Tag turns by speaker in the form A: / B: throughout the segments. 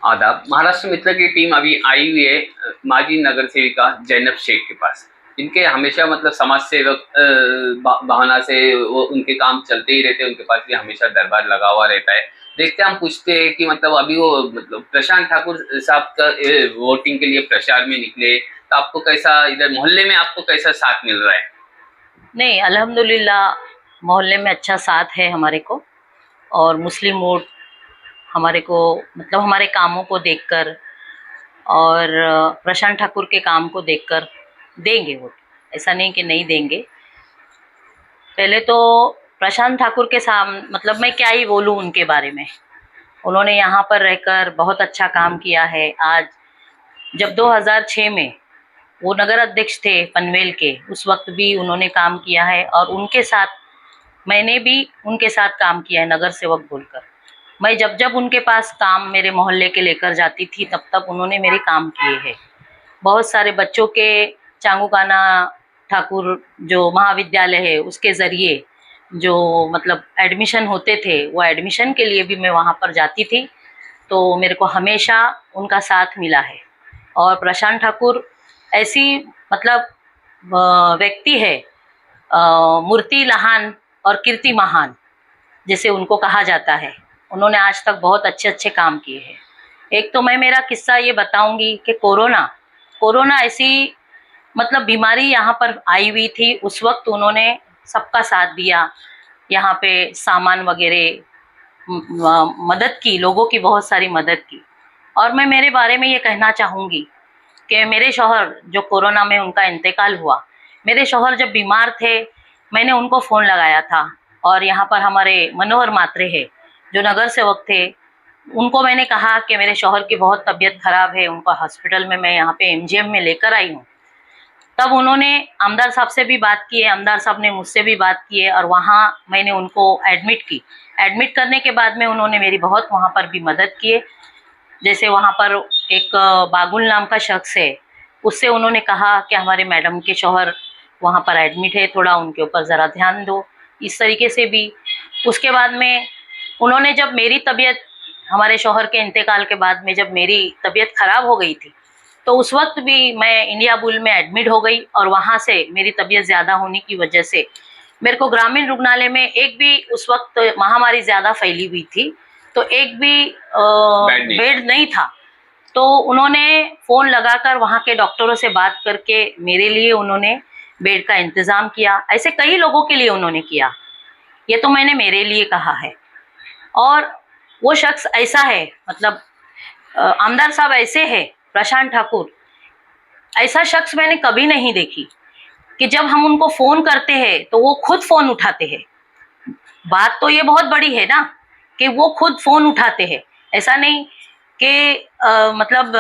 A: आदाब। महाराष्ट्र मित्र की टीम अभी आई हुई है माजी नगर सेविका जैनब शेख के पास। इनके हमेशा मतलब समाज सेवक भावना से वो उनके काम चलते ही रहते हैं, उनके पास भी हमेशा दरबार लगा हुआ रहता है। देखते हम पूछते हैं कि मतलब अभी वो मतलब प्रशांत ठाकुर साहब का वोटिंग के लिए प्रचार में निकले, तो आपको कैसा इधर मोहल्ले में आपको कैसा साथ मिल रहा है?
B: नहीं, अल्हम्दुलिल्लाह मोहल्ले में अच्छा साथ है हमारे को। और मुस्लिम वोट हमारे को मतलब हमारे कामों को देखकर और प्रशांत ठाकुर के काम को देखकर देंगे वोट। ऐसा नहीं कि नहीं देंगे। पहले तो प्रशांत ठाकुर के मतलब मैं क्या ही बोलूँ उनके बारे में। उन्होंने यहाँ पर रहकर बहुत अच्छा काम किया है। आज जब 2006 में वो नगर अध्यक्ष थे पनवेल के, उस वक्त भी उन्होंने काम किया है और उनके साथ मैंने भी उनके साथ काम किया है नगर सेवक बोलकर। मैं जब जब उनके पास काम मेरे मोहल्ले के लेकर जाती थी तब तब उन्होंने मेरे काम किए हैं। बहुत सारे बच्चों के चांगुकाना ठाकुर जो महाविद्यालय है उसके ज़रिए जो मतलब एडमिशन होते थे, वो एडमिशन के लिए भी मैं वहाँ पर जाती थी। तो मेरे को हमेशा उनका साथ मिला है। और प्रशांत ठाकुर ऐसी मतलब व्यक्ति है, मूर्ति लहान और कीर्ति महान जैसे उनको कहा जाता है। उन्होंने आज तक बहुत अच्छे अच्छे काम किए हैं। एक तो मैं मेरा किस्सा ये बताऊंगी कि कोरोना कोरोना ऐसी मतलब बीमारी यहाँ पर आई हुई थी, उस वक्त उन्होंने सबका साथ दिया। यहाँ पे सामान वगैरह मदद की, लोगों की बहुत सारी मदद की। और मैं मेरे बारे में ये कहना चाहूँगी कि मेरे शौहर जो कोरोना में उनका इंतकाल हुआ, मेरे शौहर जब बीमार थे मैंने उनको फ़ोन लगाया था। और यहाँ पर हमारे मनोहर मात्रे है जो नगर सेवक थे, उनको मैंने कहा कि मेरे शौहर की बहुत तबीयत ख़राब है, उनको हॉस्पिटल में मैं यहाँ पे एमजीएम में लेकर आई हूँ। तब उन्होंने आमदार साहब से भी बात की है, आमदार साहब ने मुझसे भी बात की है और वहाँ मैंने उनको एडमिट की। एडमिट करने के बाद में उन्होंने मेरी बहुत वहाँ पर भी मदद की है। जैसे वहाँ पर एक बागुल नाम का शख्स है, उससे उन्होंने कहा कि हमारे मैडम के शौहर वहाँ पर एडमिट है, थोड़ा उनके ऊपर ज़रा ध्यान दो। इस तरीके से भी उसके बाद में उन्होंने जब मेरी तबीयत हमारे शौहर के इंतकाल के बाद में जब मेरी तबीयत ख़राब हो गई थी तो उस वक्त भी मैं इंडिया बुल में एडमिट हो गई। और वहाँ से मेरी तबीयत ज़्यादा होने की वजह से मेरे को ग्रामीण रुग्णालय में एक भी उस वक्त महामारी ज़्यादा फैली हुई थी तो एक भी बेड नहीं था। तो उन्होंने फ़ोन लगाकर वहाँ के डॉक्टरों से बात करके मेरे लिए उन्होंने बेड का इंतज़ाम किया। ऐसे कई लोगों के लिए उन्होंने किया, ये तो मैंने मेरे लिए कहा है। और वो शख्स ऐसा है मतलब आमदार साहब ऐसे है, प्रशांत ठाकुर ऐसा शख्स मैंने कभी नहीं देखी कि जब हम उनको फ़ोन करते हैं तो वो खुद फ़ोन उठाते हैं। बात तो ये बहुत बड़ी है ना कि वो खुद फ़ोन उठाते हैं। ऐसा नहीं कि मतलब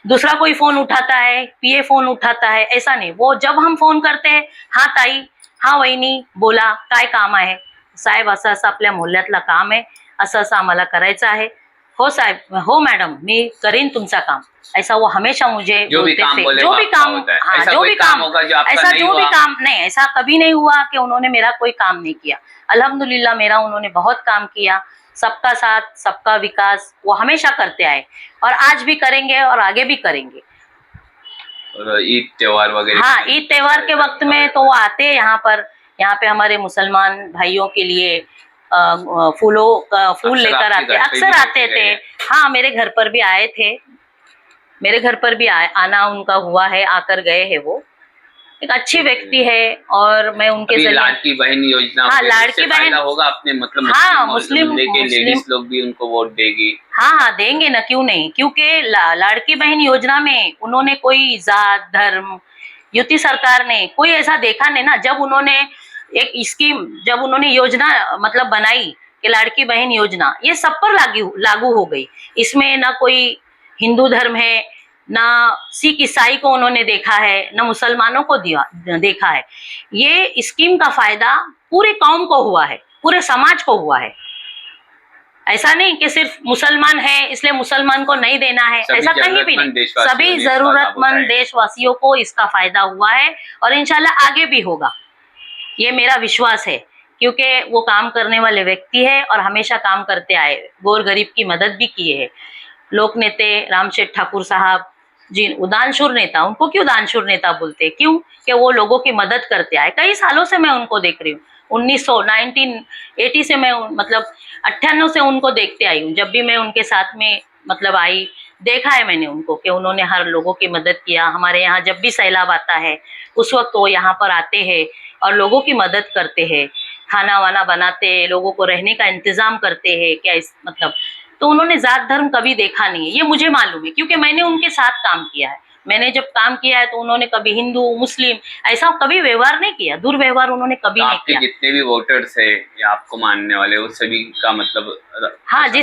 B: दूसरा कोई फ़ोन उठाता है, पीए फ़ोन उठाता है, ऐसा नहीं। वो जब हम फ़ोन करते हैं, हाँ ताई, हाँ वहिनी, बोला काय काम आहे? साहेब असं असं आपल्या मोहल्ल्यातलं काम आहे, असं असं आम्हाला करायचं आहे। हो साहेब, हो मैडम, मैं करीन तुमचा काम। ऐसा वो हमेशा मुझे बोलते थे। जो भी काम, हाँ जो भी काम होगा, ऐसा जो भी काम नहीं, ऐसा कभी नहीं हुआ कि उन्होंने मेरा कोई काम नहीं किया। अल्हम्दुलिल्लाह मेरा उन्होंने बहुत काम किया। सबका साथ, सबका विकास वो हमेशा करते आए और आज भी करेंगे और आगे भी करेंगे।
A: और ईद त्योहार वगैरह,
B: हाँ ईद त्योहार के वक्त में तो वो आते हैं यहाँ पे हमारे मुसलमान भाइयों के लिए फूल लेकर आते, अक्सर आते थे। हाँ मेरे घर पर भी आए थे, मेरे घर पर भी आना उनका हुआ है, आकर गए हैं। वो एक अच्छी व्यक्ति है और मैं उनके जरिए
A: लाड़की बहन योजना,
B: हाँ लाड़की बहन
A: होगा अपने मतलब
B: हाँ
A: मुस्लिम लेडीज लोग भी उनको वोट देगी।
B: हाँ हाँ देंगे ना, क्यों नहीं। क्योंकि लाड़की बहन योजना में उन्होंने कोई जात धर्म, युति सरकार ने कोई ऐसा देखा नहीं ना। जब उन्होंने एक स्कीम, जब उन्होंने योजना मतलब बनाई कि लाड़की बहन योजना, ये सब पर लागू हो गई। इसमें ना कोई हिंदू धर्म है, ना सिख ईसाई को उन्होंने देखा है, ना मुसलमानों को देखा है। ये स्कीम का फायदा पूरे कौम को हुआ है, पूरे समाज को हुआ है। ऐसा नहीं कि सिर्फ मुसलमान है इसलिए मुसलमान को नहीं देना है, ऐसा कहीं भी नहीं। सभी जरूरतमंद देशवासियों को इसका फायदा हुआ है और इंशाल्लाह आगे भी होगा, ये मेरा विश्वास है। क्योंकि वो काम करने वाले व्यक्ति है और हमेशा काम करते आए, गोर गरीब की मदद भी किए है। लोक नेते रामशेठ ठाकुर साहब जी दानशूर नेता, उनको क्यों दानशूर नेता बोलते, क्यों? कि वो लोगों की मदद करते आए। कई सालों से मैं उनको देख रही हूँ, 1980 से मैं मतलब 98 से उनको देखते आई हूँ। जब भी मैं उनके साथ में मतलब आई, देखा है मैंने उनको कि उन्होंने हर लोगों की मदद किया। हमारे यहाँ जब भी सैलाब आता है उस वक्त वो यहाँ पर आते हैं और लोगों की मदद करते हैं, खाना वाना बनाते हैं, लोगों को रहने का इंतजाम करते हैं। क्या इस मतलब, तो उन्होंने जात धर्म कभी देखा नहीं है, ये मुझे मालूम है क्योंकि मैंने उनके साथ काम किया है। मैंने जब काम किया है तो उन्होंने कभी हिंदू मुस्लिम ऐसा कभी व्यवहार नहीं किया, दुर्व्यवहार उन्होंने कभी
A: तो
B: नहीं
A: आपके
B: किया।
A: जितने भी वोटर्स है या आपको मानने वाले, वो सभी का मतलब
B: हाँ,
A: पसंद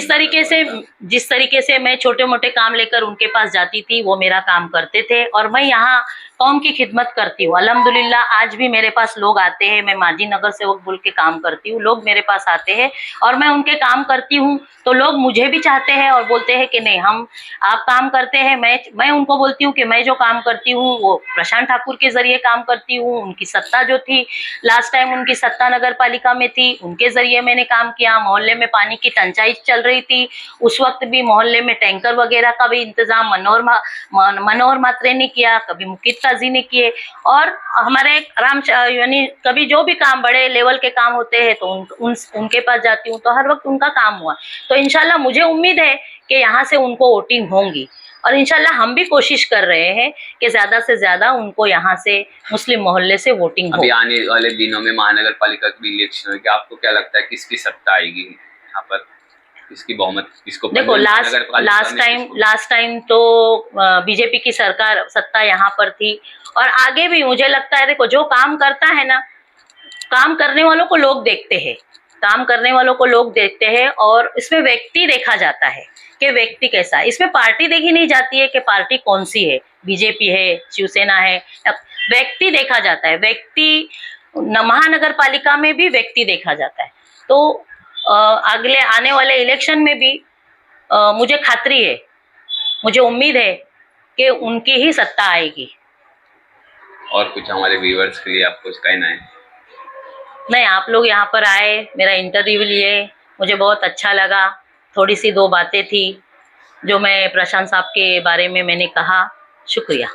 B: जिस तरीके से मैं छोटे मोटे काम लेकर उनके पास जाती थी, वो मेरा काम करते थे और मैं यहाँ कौम की खिदमत करती हूँ। अल्हम्दुलिल्लाह आज भी मेरे पास लोग आते हैं, मैं माजी नगर से वक्त बोल के काम करती हूँ, लोग मेरे पास आते हैं और मैं उनके काम करती हूँ तो लोग मुझे भी चाहते हैं और बोलते हैं कि नहीं, हम आप काम करते हैं। मैं उनको बोलती हूँ कि मैं जो काम करती हूँ वो प्रशांत ठाकुर के जरिए काम करती हूँ। उनकी सत्ता जो थी लास्ट टाइम, उनकी सत्ता नगर पालिका में थी, उनके जरिए मैंने काम किया। मोहल्ले में पानी की टंचाई चल रही थी, उस वक्त भी मोहल्ले में टैंकर वगैरह का भी इंतजाम मनोहर मात्रे ने किया, कभी मुकित काजी ने किए। और हमारे यानी कभी जो भी काम बड़े लेवल के काम होते हैं तो उनके पास जाती हूँ, तो हर वक्त उनका काम हुआ। तो इंशाल्लाह मुझे उम्मीद है कि यहाँ से उनको वोटिंग होंगी और इंशाल्लाह हम भी कोशिश कर रहे हैं कि ज्यादा से ज्यादा उनको यहाँ से मुस्लिम मोहल्ले से वोटिंग हो।
A: अभी आने वाले दिनों में महानगर पालिका की इलेक्शन है, क्या आपको क्या लगता है किसकी सत्ता आएगी यहाँ पर, किसकी बहुमत, किसको?
B: देखो, लास्ट टाइम तो बीजेपी की सरकार सत्ता यहाँ पर थी और आगे भी मुझे लगता है। देखो, जो काम करता है ना, काम करने वालों को लोग देखते हैं, काम करने वालों को लोग देखते हैं और इसमें व्यक्ति देखा जाता है कि व्यक्ति कैसा है। इसमें पार्टी देखी नहीं जाती है कि पार्टी कौन सी है, बीजेपी है, शिवसेना है। व्यक्ति देखा जाता है, व्यक्ति महानगर पालिका में भी व्यक्ति देखा जाता है। तो अगले आने वाले इलेक्शन में भी मुझे खातरी है, मुझे उम्मीद है कि उनकी ही सत्ता आएगी।
A: और कुछ हमारे व्यूअर्स के लिए आपको कहना है?
B: नहीं, आप लोग यहाँ पर आए, मेरा इंटरव्यू लिए, मुझे बहुत अच्छा लगा। थोड़ी सी दो बातें थी जो मैं प्रशांत साहब के बारे में मैंने कहा। शुक्रिया।